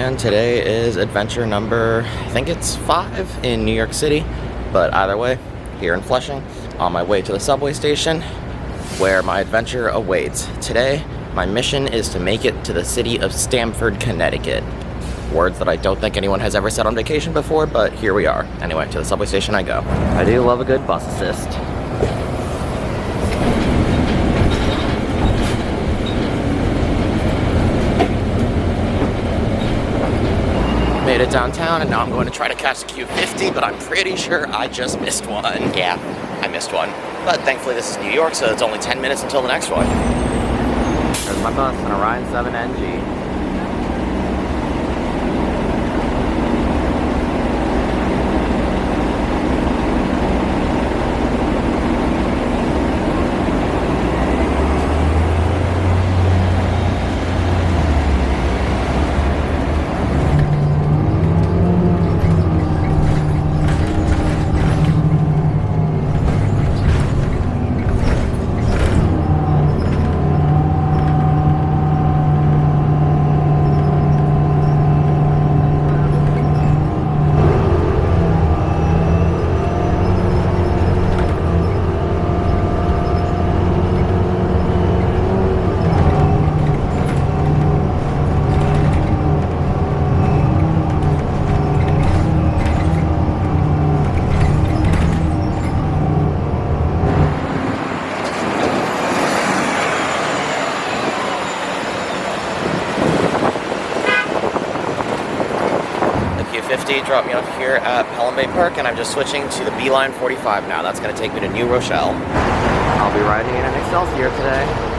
and today is adventure number, I think it's 5 in New York City, but either way, here in Flushing, on my way to the subway station, where my adventure awaits. Today, my mission is to make it to the city of Stamford, Connecticut. Words that I don't think anyone has ever said on vacation before, but here we are. Anyway, to the subway station I go. I do love a good bus assist. Made it downtown, and now I'm going to try to catch the Q50, but I'm pretty sure I just missed one. Yeah, I missed one. But thankfully this is New York, so it's only 10 minutes until the next one. There's my bus, an Orion 7NG. Dropped me off here at Pelham Bay Park, and I'm just switching to the Beeline 45 now. That's going to take me to New Rochelle. I'll be riding in an Excelsior today.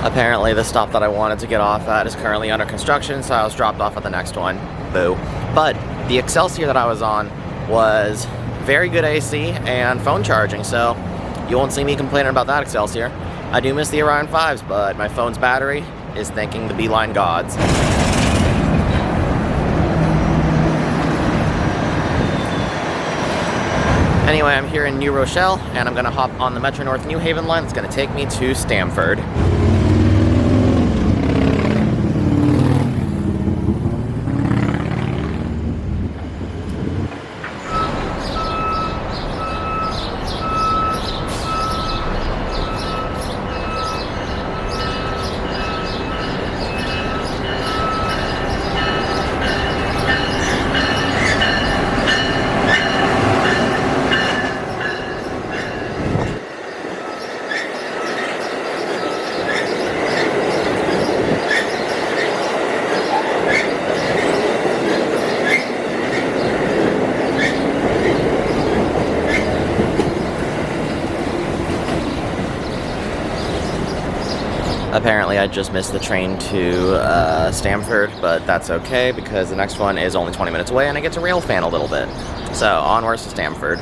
Apparently the stop that I wanted to get off at is currently under construction, so I was dropped off at the next one. Boo. But the Excelsior that I was on was very good AC and phone charging, so you won't see me complaining about that Excelsior. I do miss the Orion 5s, but my phone's battery is thanking the Beeline gods. Anyway, I'm here in New Rochelle, and I'm going to hop on the Metro North New Haven line that's going to take me to Stamford. Apparently I just missed the train to Stamford, but that's okay because the next one is only 20 minutes away and I get to rail fan a little bit. So onwards to Stamford.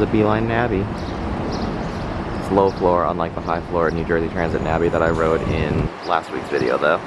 a Beeline Nabby. It's low floor, unlike the high floor New Jersey Transit Nabby that I rode in last week's video though.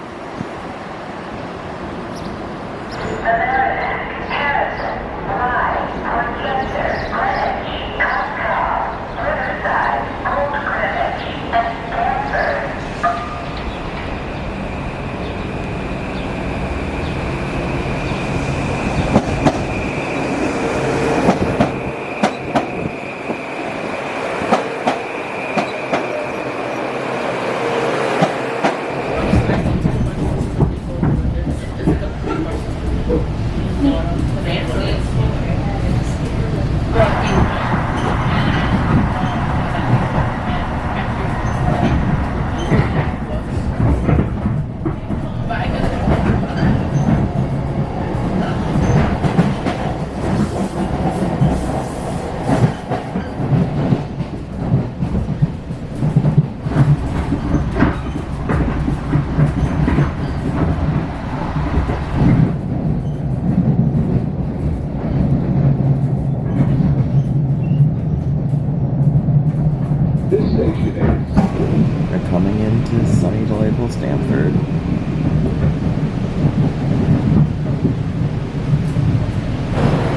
We're coming into sunny, delightful Stamford.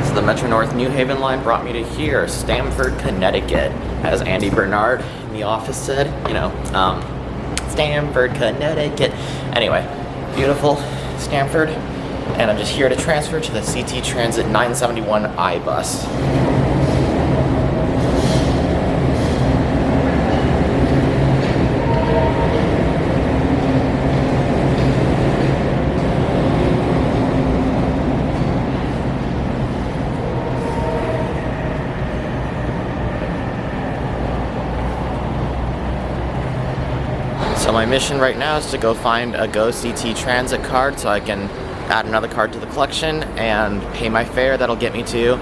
So the Metro North New Haven line brought me to here, Stamford, Connecticut. As Andy Bernard in The Office said, you know, Stamford, Connecticut. Anyway, beautiful Stamford. And I'm just here to transfer to the CT Transit 971 I-Bus. So my mission right now is to go find a Go CT Transit card so I can add another card to the collection and pay my fare. That'll get me to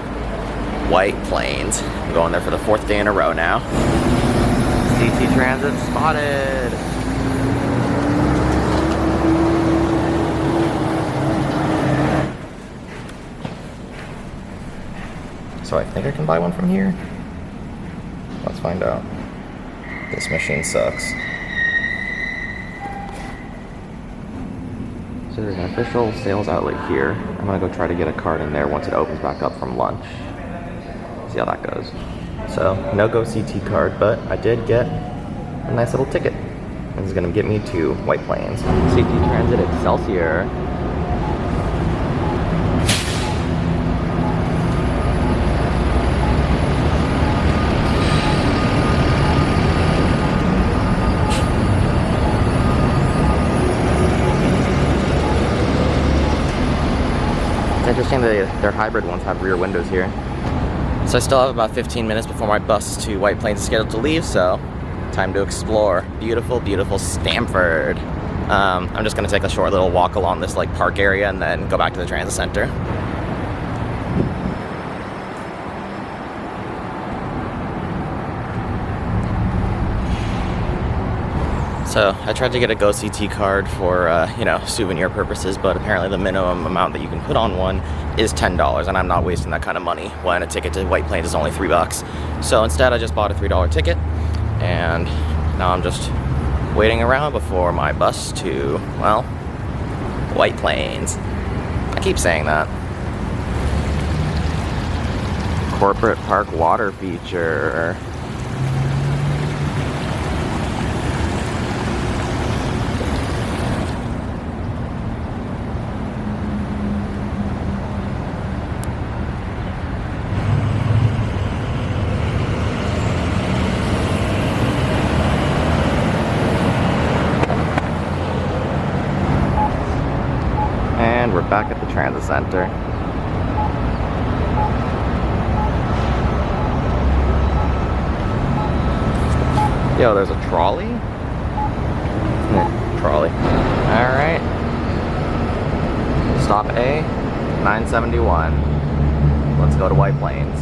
White Plains. I'm going there for the 4th day in a row now. CT Transit spotted. So I think I can buy one from here. Let's find out. This machine sucks. So there's an official sales outlet here. I'm gonna go try to get a card in there once it opens back up from lunch. See how that goes. So, no Go CT card, but I did get a nice little ticket. This is gonna get me to White Plains. CT Transit Excelsior. It's interesting that their hybrid ones have rear windows here. So I still have about 15 minutes before my bus to White Plains is scheduled to leave, so time to explore beautiful, beautiful Stamford. I'm just gonna take a short little walk along this like park area and then go back to the transit center. So I tried to get a Go CT card for, you know, souvenir purposes, but apparently the minimum amount that you can put on one is $10, and I'm not wasting that kind of money when a ticket to White Plains is only $3. So instead I just bought a $3 ticket, and now I'm just waiting around before my bus to, well, White Plains. I keep saying that. Corporate Park water feature. We're back at the transit center. Yo, there's a trolley? Trolley. Alright. Stop A, 971. Let's go to White Plains.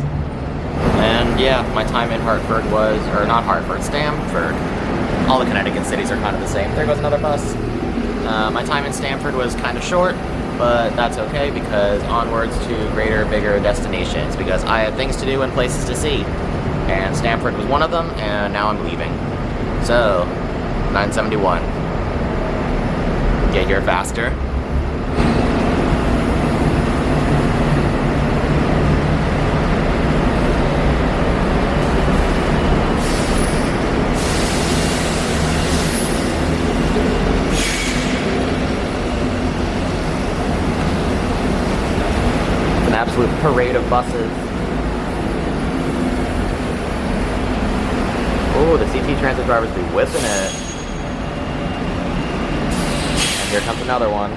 And yeah, my time in Hartford was, or not Hartford, Stamford. All the Connecticut cities are kind of the same. There goes another bus. My time in Stamford was kind of short, but that's okay because onwards to greater, bigger destinations because I have things to do and places to see. and Stamford was one of them, and now I'm leaving. So, 971. Get here faster. An absolute parade of buses. Oh, the CT Transit drivers be whipping it. And here comes another one.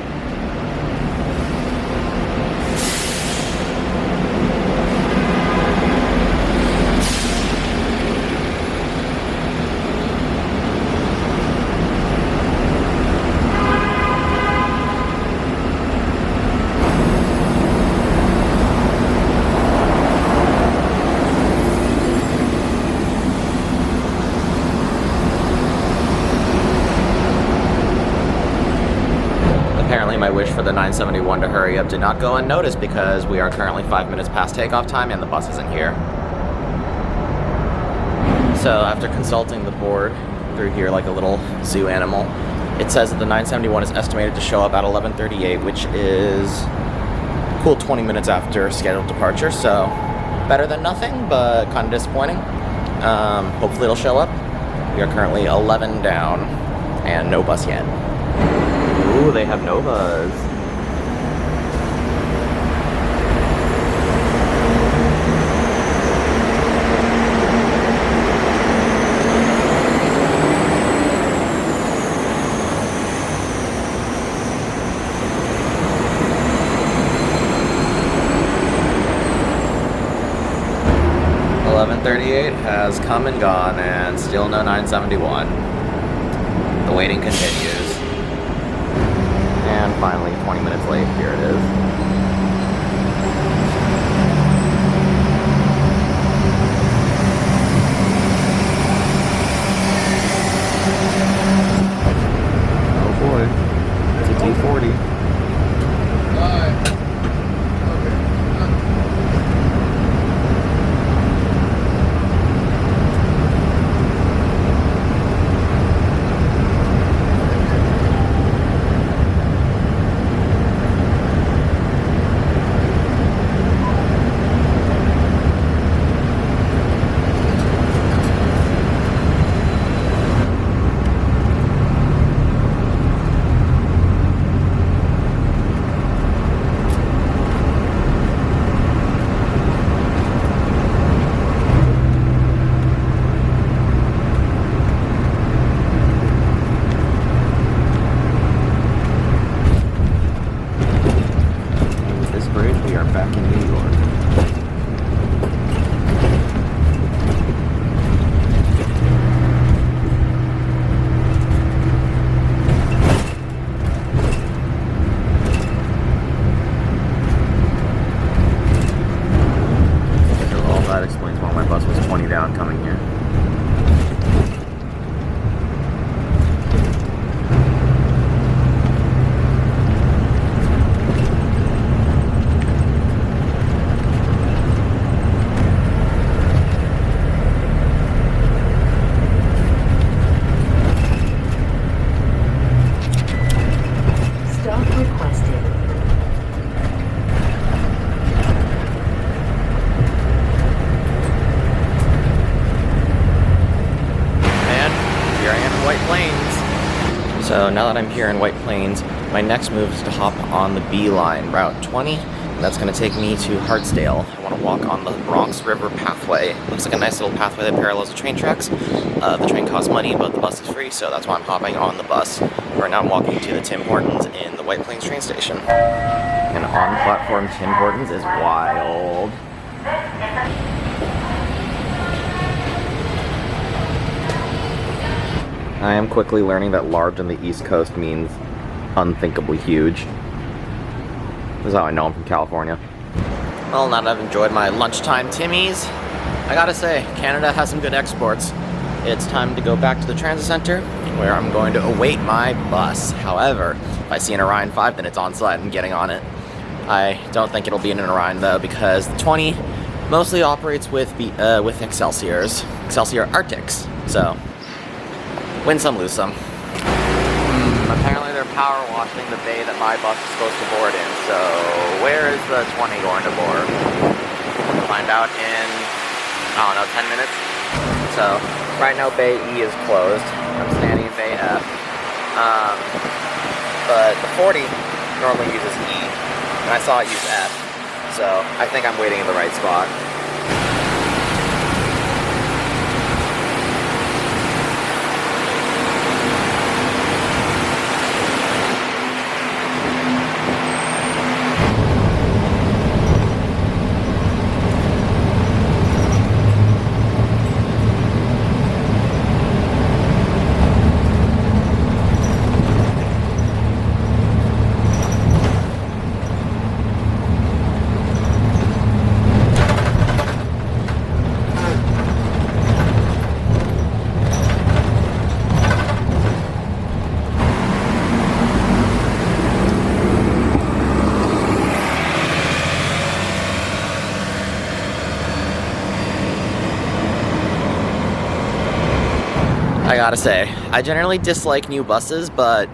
Apparently my wish for the 971 to hurry up did not go unnoticed because we are currently 5 minutes past takeoff time and the bus isn't here. So after consulting the board through here like a little zoo animal, it says that the 971 is estimated to show up at 11:38, which is a cool 20 minutes after scheduled departure, so better than nothing, but kind of disappointing. Hopefully it'll show up. We are currently 11 down and no bus yet. Ooh, they have Novas. .38 has come and gone and still no 971. The waiting continues. And finally, 20 minutes late, here it is. Oh boy, it's a D40. We are back in New York. All that explains why my bus was 20 down coming here. So now that I'm here in White Plains, my next move is to hop on the B line, Route 20, and that's going to take me to Hartsdale. I want to walk on the Bronx River pathway. Looks like a nice little pathway that parallels the train tracks. The train costs money, but the bus is free, so that's why I'm hopping on the bus. Right now I'm walking to the Tim Hortons in the White Plains train station. And on-platform Tim Hortons is wild. I am quickly learning that large on the East Coast means unthinkably huge. This is how I know I'm from California. Well, now that I've enjoyed my lunchtime Timmies, I gotta say, Canada has some good exports. It's time to go back to the transit center, where I'm going to await my bus. However, if I see an Orion 5, then it's on site and getting on it. I don't think it'll be an Orion though, because the 20 mostly operates with Excelsior Arctics. So, win some, lose some. Apparently they're power washing the bay that my bus is supposed to board in, so where is the 20 going to board? We'll find out in, I don't know, 10 minutes? So, right now Bay E is closed. I'm standing in Bay F. But the 40 normally uses E, and I saw it use F. So, I think I'm waiting in the right spot. I gotta say, I generally dislike new buses, but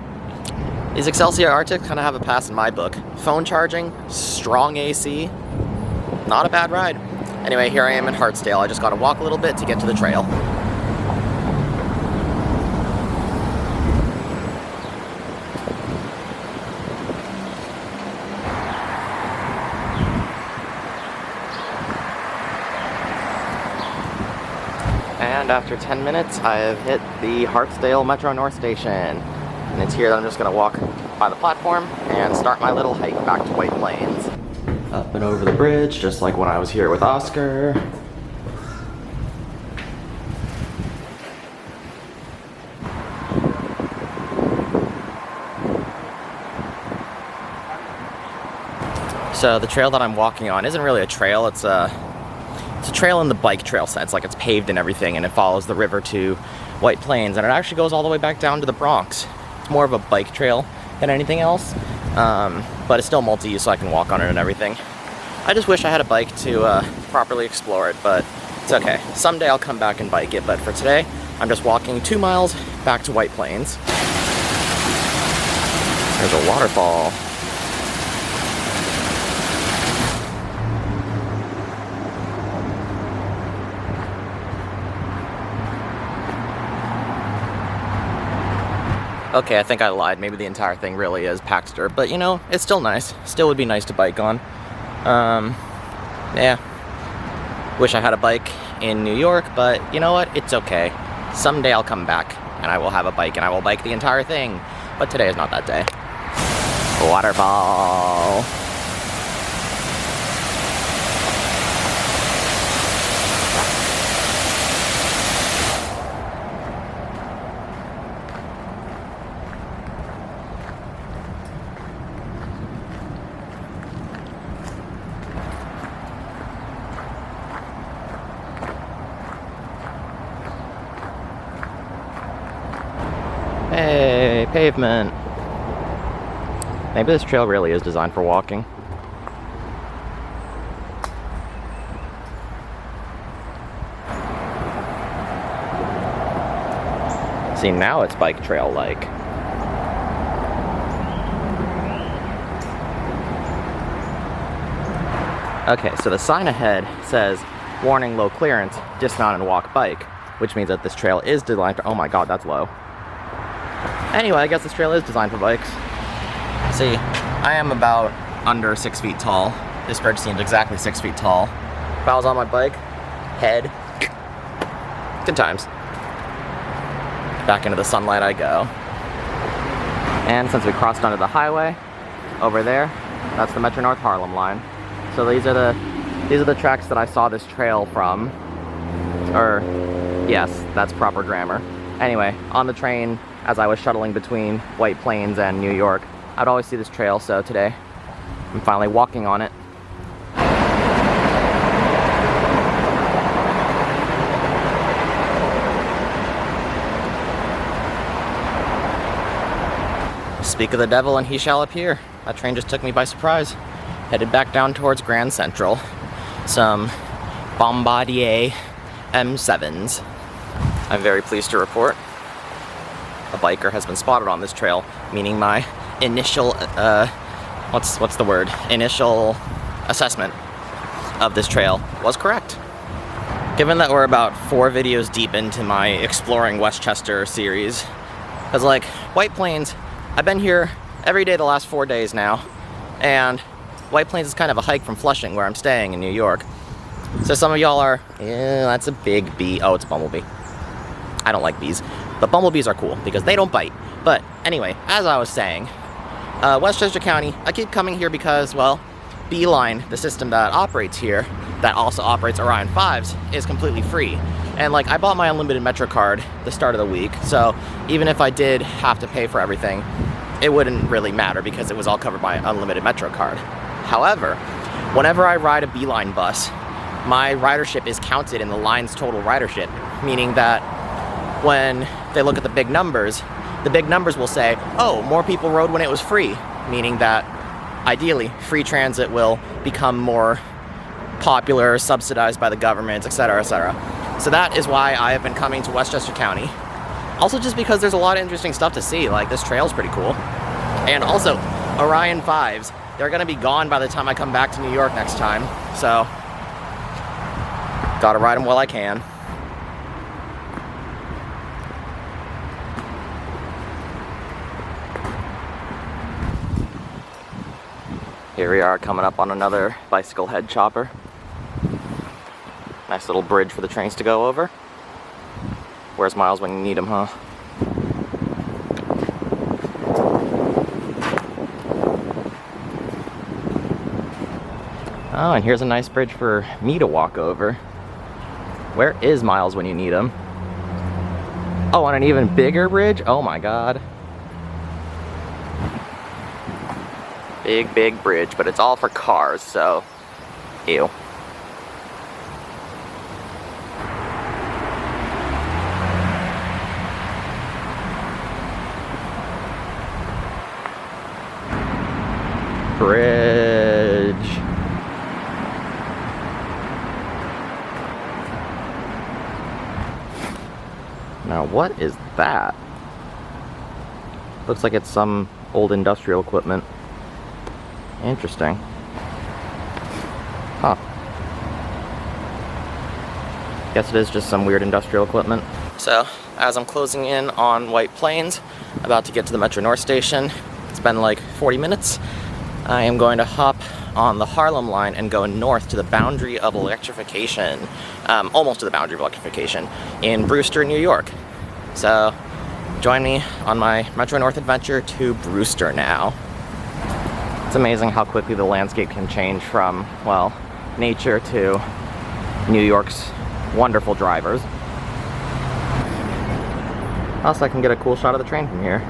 these Excelsior Arctic kind of have a pass in my book. Phone charging, strong AC, not a bad ride. Anyway, here I am in Hartsdale. I just gotta walk a little bit to get to the trail. And after 10 minutes, I have hit the Hartsdale Metro North Station. And it's here that I'm just gonna walk by the platform and start my little hike back to White Plains. Up and over the bridge, just like when I was here with Oscar. So the trail that I'm walking on isn't really a trail, it's a trail in the bike trail sense, like it's paved and everything, and it follows the river to White Plains, and it actually goes all the way back down to the Bronx. It's more of a bike trail than anything else, but it's still multi-use, so I can walk on it and everything. I just wish I had a bike to properly explore it, but it's okay. Someday I'll come back and bike it, but for today, I'm just walking 2 miles back to White Plains. There's a waterfall. Okay, I think I lied. Maybe the entire thing really is packed dirt, but you know, it's still nice. Still would be nice to bike on. Yeah. Wish I had a bike in New York, but you know what? It's okay. Someday I'll come back and I will have a bike and I will bike the entire thing. But today is not that day. Waterfall. Hey, pavement. Maybe this trail really is designed for walking. See, now it's bike trail-like. Okay, so the sign ahead says, warning, low clearance, dismount and walk bike, which means that this trail is designed for, oh my god, that's low. Anyway, I guess this trail is designed for bikes. See, I am about under 6 feet tall. This bridge seems exactly 6 feet tall. If I was on my bike, head, good times. Back into the sunlight I go. And since we crossed onto the highway, over there, that's the Metro North Harlem line. So these are the tracks that I saw this trail from. Or, yes, that's proper grammar. Anyway, on the train, as I was shuttling between White Plains and New York, I'd always see this trail, so today I'm finally walking on it. Speak of the devil and he shall appear. That train just took me by surprise. Headed back down towards Grand Central. Some Bombardier M7s. I'm very pleased to report a biker has been spotted on this trail, meaning my initial, what's the word? Initial assessment of this trail was correct. Given that we're about 4 videos deep into my Exploring Westchester series, because like, White Plains, I've been here every day the last 4 days now, and White Plains is kind of a hike from Flushing, where I'm staying in New York. So some of y'all are, yeah, that's a big bee. Oh, it's a bumblebee. I don't like bees, but bumblebees are cool because they don't bite. But anyway, as I was saying, Westchester County, I keep coming here because, well, Beeline, the system that operates here, that also operates Orion 5s, is completely free. And like, I bought my unlimited Metro card the start of the week, so even if I did have to pay for everything, it wouldn't really matter because it was all covered by unlimited Metro card. However, whenever I ride a Beeline bus, my ridership is counted in the line's total ridership, meaning that when they look at the big numbers will say, oh, more people rode when it was free, meaning that ideally free transit will become more popular, subsidized by the government, etc., etc. So that is why I have been coming to Westchester County. Also just because there's a lot of interesting stuff to see, like this trail's pretty cool. And also, Orion 5s, they're gonna be gone by the time I come back to New York next time, so gotta ride them while I can. Here we are coming up on another bicycle head chopper. Nice little bridge for the trains to go over. Where's Miles when you need him, huh? Oh, and here's a nice bridge for me to walk over. Where is Miles when you need him? Oh, on an even bigger bridge? Oh my god. Big, big bridge, but it's all for cars, so ew. Bridge. Now what is that? Looks like it's some old industrial equipment. Interesting. Huh. Guess it is just some weird industrial equipment. So, as I'm closing in on White Plains, about to get to the Metro North station, it's been like 40 minutes. I am going to hop on the Harlem line and go north to the boundary of electrification, almost to the boundary of electrification, in Brewster, New York. So, join me on my Metro North adventure to Brewster now. It's amazing how quickly the landscape can change from, well, nature to New York's wonderful drivers. Also, I can get a cool shot of the train from here.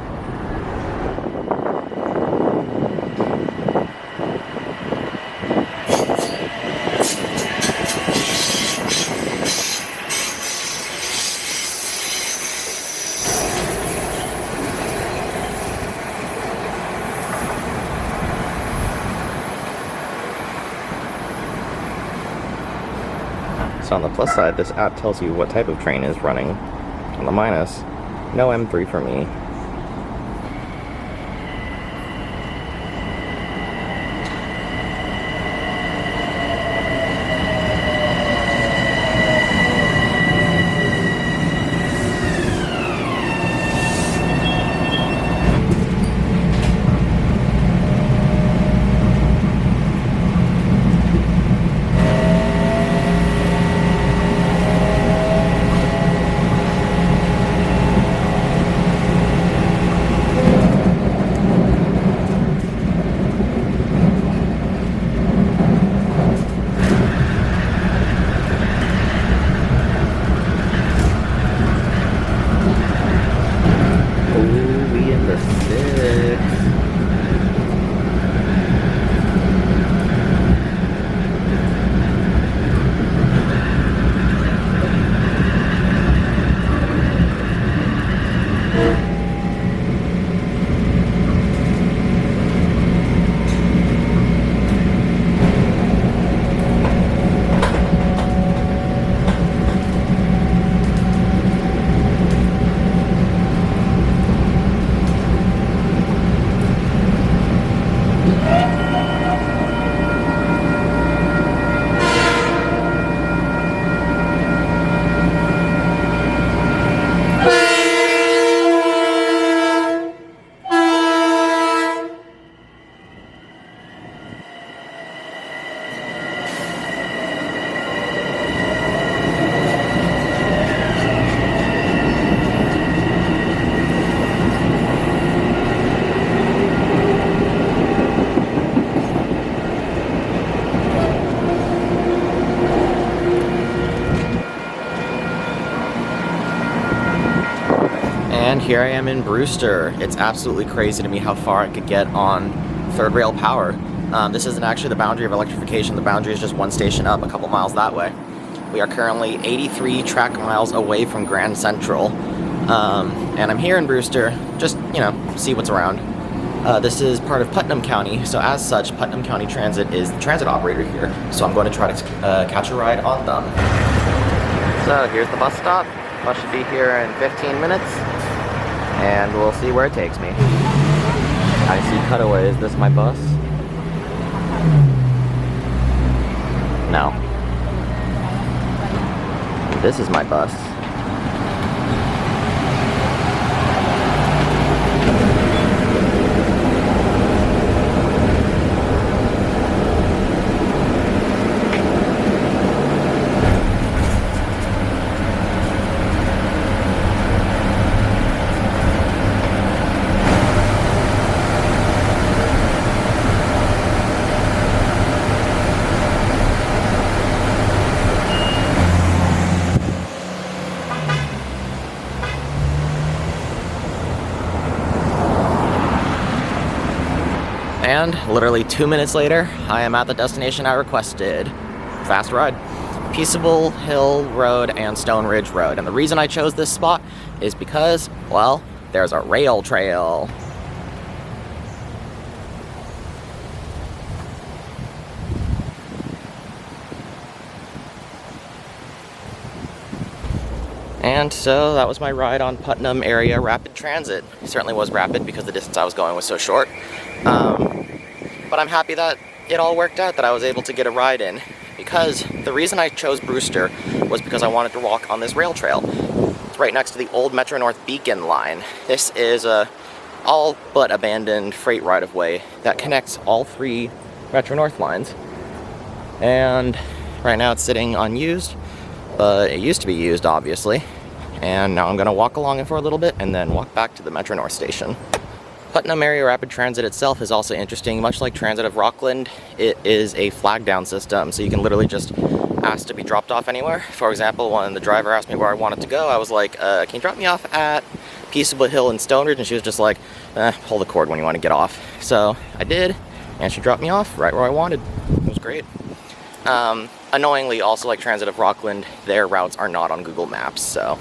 So on the plus side, this app tells you what type of train is running. On the minus, no M3 for me. And here I am in Brewster. It's absolutely crazy to me how far I could get on third rail power. This isn't actually the boundary of electrification. The boundary is just one station up, a couple miles that way. We are currently 83 track miles away from Grand Central. And I'm here in Brewster, just, you know, see what's around. This is part of Putnam County, so as such, Putnam County Transit is the transit operator here. So I'm going to try to catch a ride on them. So here's the bus stop. Bus should be here in 15 minutes, and we'll see where it takes me. I see cutaway. Is this my bus? No. This is my bus. And literally 2 minutes later, I am at the destination I requested. Fast ride. Peaceable Hill Road and Stone Ridge Road. And the reason I chose this spot is because, well, there's a rail trail. And so that was my ride on Putnam Area Rapid Transit. It certainly was rapid because the distance I was going was so short. But I'm happy that it all worked out, that I was able to get a ride in, because the reason I chose Brewster was because I wanted to walk on this rail trail. It's right next to the old Metro North Beacon line. This is a all but abandoned freight right-of-way that connects all three Metro North lines. And right now it's sitting unused, but it used to be used, obviously. And now I'm going to walk along it for a little bit and then walk back to the Metro North station. Putnam Area Rapid Transit itself is also interesting. Much like Transit of Rockland, it is a flag down system, so you can literally just ask to be dropped off anywhere. For example, when the driver asked me where I wanted to go, I was like, can you drop me off at Peaceable Hill and Stone Ridge? And she was just like, pull the cord when you want to get off. So I did, and she dropped me off right where I wanted. It was great. Annoyingly, also like Transit of Rockland, their routes are not on Google Maps, so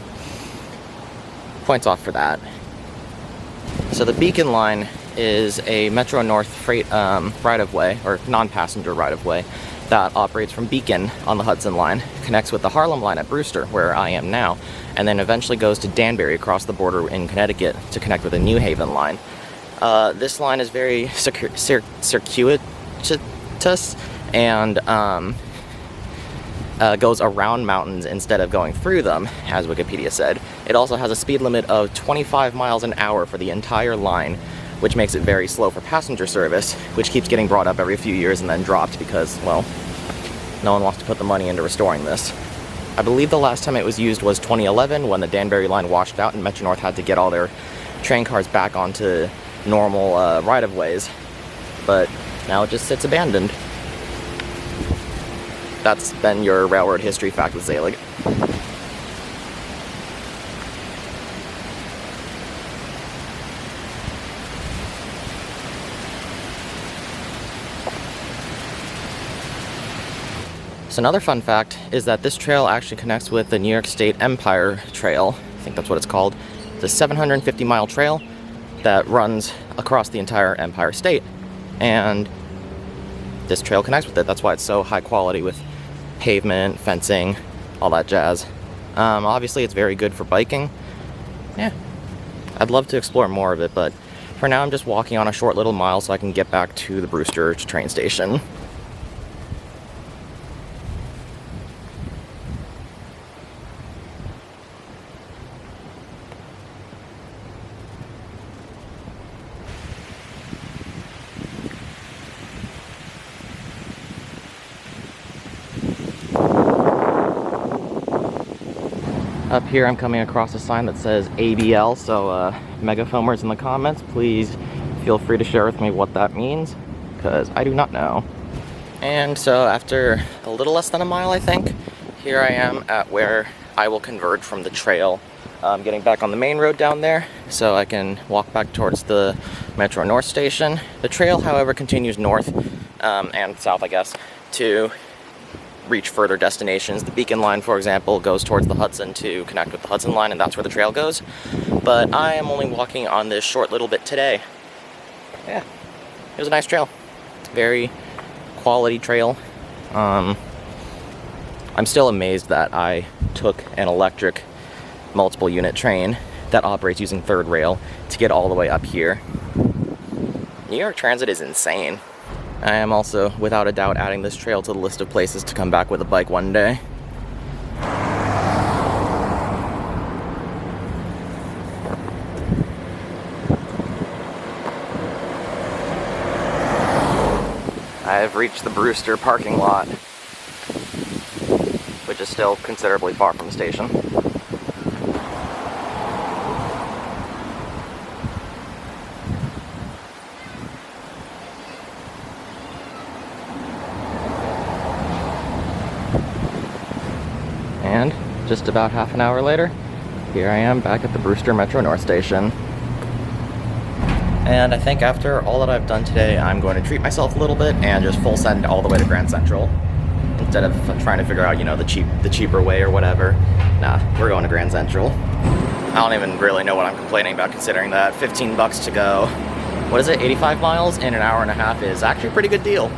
points off for that. So the Beacon line is a Metro North freight right-of-way, or non-passenger right-of-way, that operates from Beacon on the Hudson line, connects with the Harlem line at Brewster, where I am now, and then eventually goes to Danbury across the border in Connecticut to connect with the New Haven line. This line is very circuitous and goes around mountains instead of going through them, as Wikipedia said. It also has a speed limit of 25 miles an hour for the entire line, which makes it very slow for passenger service, which keeps getting brought up every few years and then dropped because, well, no one wants to put the money into restoring this. I believe the last time it was used was 2011, when the Danbury line washed out and Metro North had to get all their train cars back onto normal right-of-ways, but now it just sits abandoned. That's been your railroad history fact with Zelig. So another fun fact is that this trail actually connects with the New York State Empire Trail. I think that's what it's called. It's a 750-mile trail that runs across the entire Empire State. And this trail connects with it. That's why it's so high quality with pavement, fencing, all that jazz. Obviously it's very good for biking. Yeah, I'd love to explore more of it, but for now I'm just walking on a short little mile so I can get back to the Brewster train station. Up here I'm coming across a sign that says ABL, so megaphomers in the comments, please feel free to share with me what that means, because I do not know. And so after a little less than a mile, I think, here I am at where I will converge from the trail getting back on the main road down there so I can walk back towards the Metro North station. The trail, however, continues north and south, I guess, to reach further destinations. The Beacon line, for example, goes towards the Hudson to connect with the Hudson line, and that's where the trail goes. But I am only walking on this short little bit today. Yeah, it was a nice trail. Very quality trail. I'm still amazed that I took an electric multiple unit train that operates using third rail to get all the way up here. New York Transit is insane. I am also, without a doubt, adding this trail to the list of places to come back with a bike one day. I have reached the Brewster parking lot, which is still considerably far from the station. And just about half an hour later, here I am back at the Brewster Metro North Station. And I think after all that I've done today, I'm going to treat myself a little bit and just full send all the way to Grand Central. Instead of trying to figure out, you know, the cheaper way or whatever. Nah, we're going to Grand Central. I don't even really know what I'm complaining about, considering that 15 bucks to go, what is it, 85 miles in an hour and a half is actually a pretty good deal.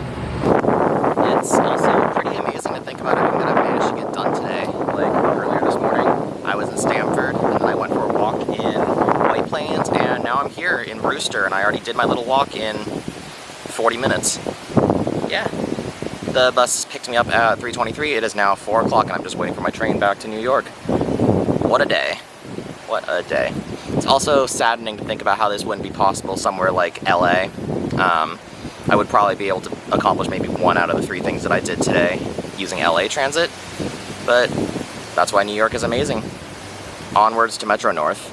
It's also pretty amazing to think about everything that I've managed to get done today. Like earlier this morning, I was in Stamford, and then I went for a walk in White Plains, and now I'm here in Brewster, and I already did my little walk in 40 minutes. Yeah. The bus picked me up at 3:23. It is now 4 o'clock, and I'm just waiting for my train back to New York. What a day. What a day. It's also saddening to think about how this wouldn't be possible somewhere like LA. I would probably be able to accomplish maybe 1 out of the 3 things that I did today using LA Transit, but that's why New York is amazing. Onwards to Metro North.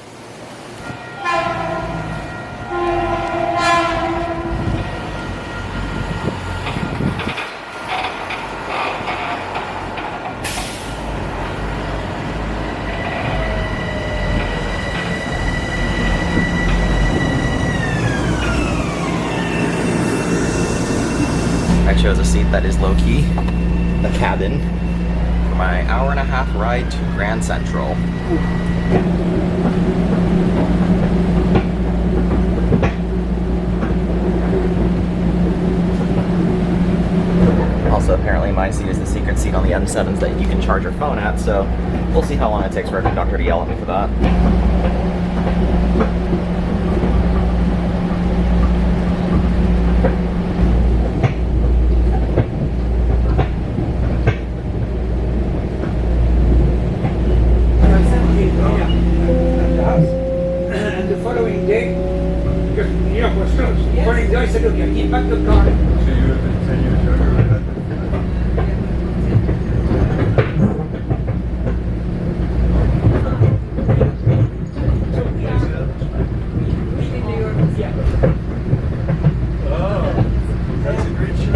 I chose a seat that is low-key, the cabin, for my hour-and-a-half ride to Grand Central. Also, apparently my seat is the secret seat on the M7s that you can charge your phone at, so we'll see how long it takes for a conductor to yell at me for that. I said, look, get back the car. That's a great shot.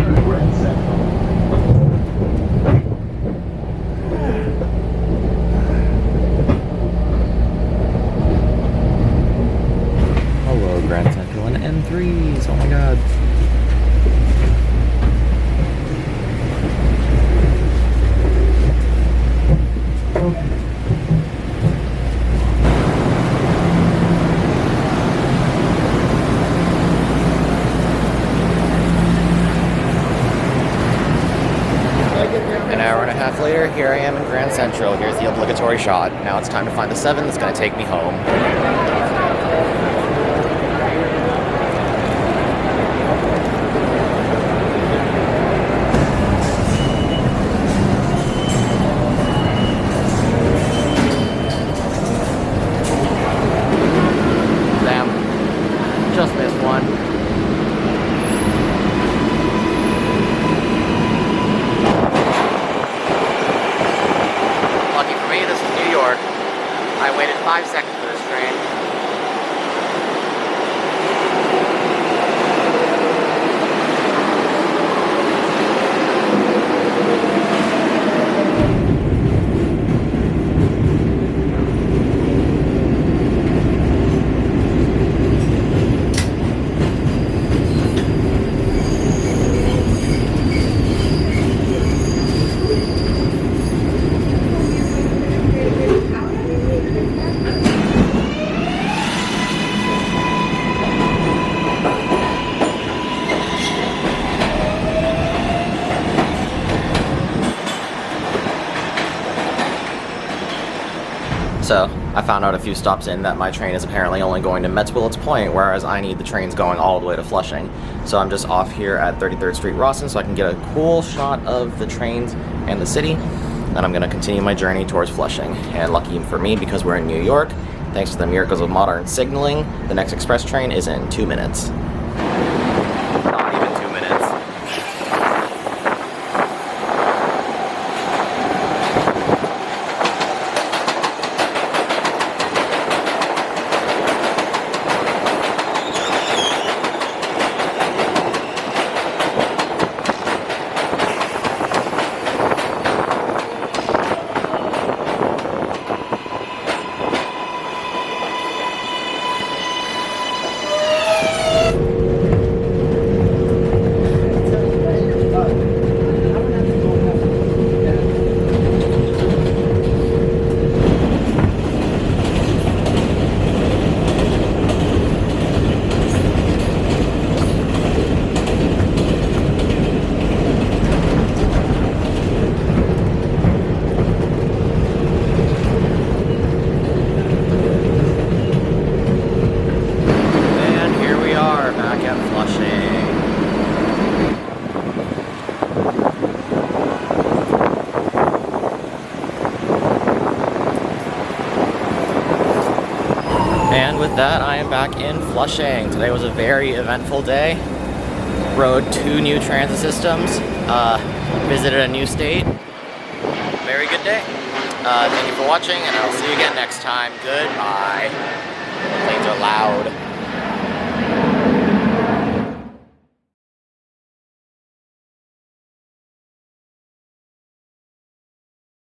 Hello, Grand Central and N3s. Oh my god. An hour and a half later, here I am in Grand Central. Here's the obligatory shot. Now it's time to find the 7 that's going to take me home. Damn. Just missed one. I waited 5 seconds for this train. So I found out a few stops in that my train is apparently only going to Metz Willets Point, whereas I need the trains going all the way to Flushing. So I'm just off here at 33rd Street Rawson so I can get a cool shot of the trains and the city. Then I'm gonna continue my journey towards Flushing. And lucky for me, because we're in New York, thanks to the miracles of modern signaling, the next express train is in 2 minutes. Not even 2 minutes. And with that, I am back in Flushing. Today was a very eventful day. Rode 2 new transit systems, visited a new state. Very good day. Thank you for watching, and I'll see you again next time. Goodbye.